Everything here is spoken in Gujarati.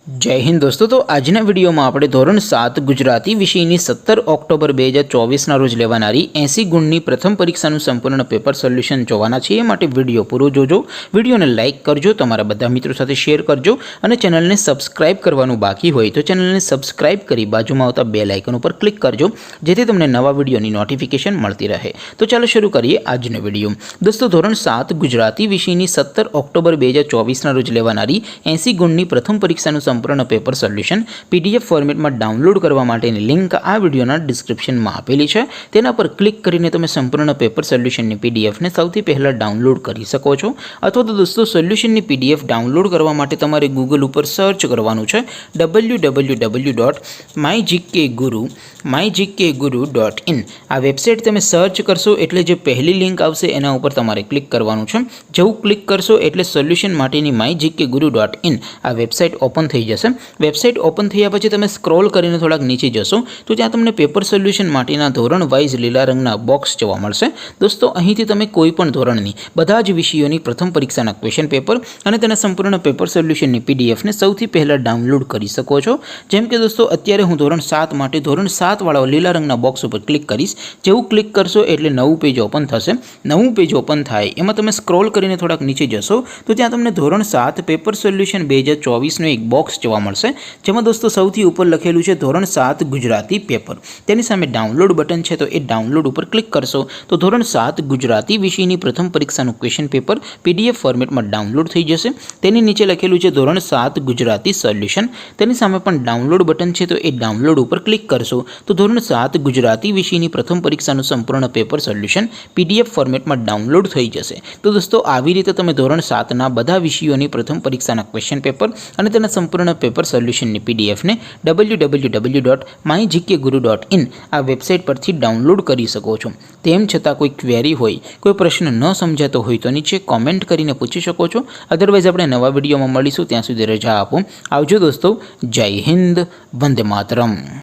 जय हिंद दोस्तों। तो આજના વિડીયોમાં આપણે ધોરણ 7 ગુજરાતી વિષયની 17 ઓક્ટોબર 2024ના રોજ લેવાનારી 80 ગુણની પ્રથમ પરીક્ષાનું સંપૂર્ણ પેપર સોલ્યુશન જોવાના છે। એ માટે વિડીયો પૂરો જોજો, વિડીયોને લાઇક કરજો, તમારા બધા મિત્રો સાથે શેર કરજો અને ચેનલને સબસ્ક્રાઇબ કરવાનું બાકી હોય તો ચેનલને સબસ્ક્રાઇબ કરી બાજુમાં આવતા બેલ આઇકન ઉપર ક્લિક કરજો, જેથી તમને નવા વિડીયોની નોટિફિકેશન મળતી રહે। તો ચાલો શરૂ કરીએ આજનો વિડીયો। દોસ્તો, ધોરણ 7 ગુજરાતી વિષયની 17 ઓક્ટોબર 2024ના રોજ લેવાનારી 80 ગુણની પ્રથમ પરીક્ષાનું સંપૂર્ણ પેપર સોલ્યુશન પીડીએફ ફોર્મેટમાં ડાઉનલોડ કરવા માટેની લિંક આ વિડીયોના ડિસ્ક્રિપ્શનમાં આપેલી છે। તેના પર ક્લિક કરીને તમે સંપૂર્ણ પેપર સોલ્યુશનની પીડીએફને સૌથી પહેલાં ડાઉનલોડ કરી શકો છો। અથવા તો દોસ્તો, સોલ્યુશનની પીડીએફ ડાઉનલોડ કરવા માટે તમારે ગૂગલ ઉપર સર્ચ કરવાનું છે www.mygkguru.in। આ વેબસાઇટ તમે સર્ચ કરશો એટલે જે પહેલી લિંક આવશે એના ઉપર તમારે ક્લિક કરવાનું છે। જેવું ક્લિક કરશો એટલે સોલ્યુશન માટેની mygkguru.in આ વેબસાઇટ ઓપન થઈ જશે। વેબસાઇટ ઓપન થયા પછી તમે સ્ક્રોલ કરીને થોડાક નીચે જશો તો ત્યાં તમને પેપર સોલ્યુશન માટેના ધોરણ વાઇઝ લીલા રંગના બોક્સ જોવા મળશે। દોસ્તો, અહીંથી તમે કોઈ પણ ધોરણની બધા જ વિષયોની પ્રથમ પરીક્ષાના ક્વેશ્ચન પેપર અને તેના સંપૂર્ણ પેપર સોલ્યુશનની પીડીએફને સૌથી પહેલાં ડાઉનલોડ કરી શકો છો। જેમ કે દોસ્તો, અત્યારે હું ધોરણ 7 માટે ધોરણ 7 વાળા લીલા રંગના બોક્સ ઉપર ક્લિક કરીશ। જેવું ક્લિક કરશો એટલે નવું પેજ ઓપન થશે। નવું પેજ ઓપન થાય એમાં તમે સ્ક્રોલ કરીને થોડાક નીચે જશો તો ત્યાં તમને ધોરણ 7 પેપર સોલ્યુશન 2024નો એક બોક્સ જોવા મળશે, જેમાં દોસ્તો સૌથી ઉપર લખેલું છે ધોરણ 7 ગુજરાતી પેપર। તેની સામે ડાઉનલોડ બટન છે, તો એ ડાઉનલોડ ઉપર ક્લિક કરશો તો ધોરણ 7 ગુજરાતી વિષયની પ્રથમ પરીક્ષાનું ક્વેશ્ચન પેપર પીડીએફ ફોર્મેટમાં ડાઉનલોડ થઈ જશે। તેની નીચે લખેલું છે ધોરણ 7 ગુજરાતી સોલ્યુશન। તેની સામે પણ ડાઉનલોડ બટન છે, તો એ ડાઉનલોડ ઉપર ક્લિક કરશો તો ધોરણ 7 ગુજરાતી વિષયની પ્રથમ પરીક્ષાનું સંપૂર્ણ પેપર સોલ્યુશન પીડીએફ ફોર્મેટમાં ડાઉનલોડ થઈ જશે। તો દોસ્તો, આવી રીતે તમે ધોરણ 7ના બધા વિષયોની પ્રથમ પરીક્ષાના ક્વેશ્ચન પેપર અને તેના સંપૂર્ણ પેપર સોલ્યુશનની પીડીએફને www.mygkguru.in આ વેબસાઇટ પરથી ડાઉનલોડ કરી શકો છો। તેમ છતાં કોઈ ક્વેરી હોય, કોઈ પ્રશ્ન ન સમજાતો હોય તો નીચે કોમેન્ટ કરીને પૂછી શકો છો। અધરવાઇઝ આપણે નવા વિડીયોમાં મળીશું, ત્યાં સુધી રજા આપો। આવજો દોસ્તો, જય હિન્દ, વંદે માતરમ।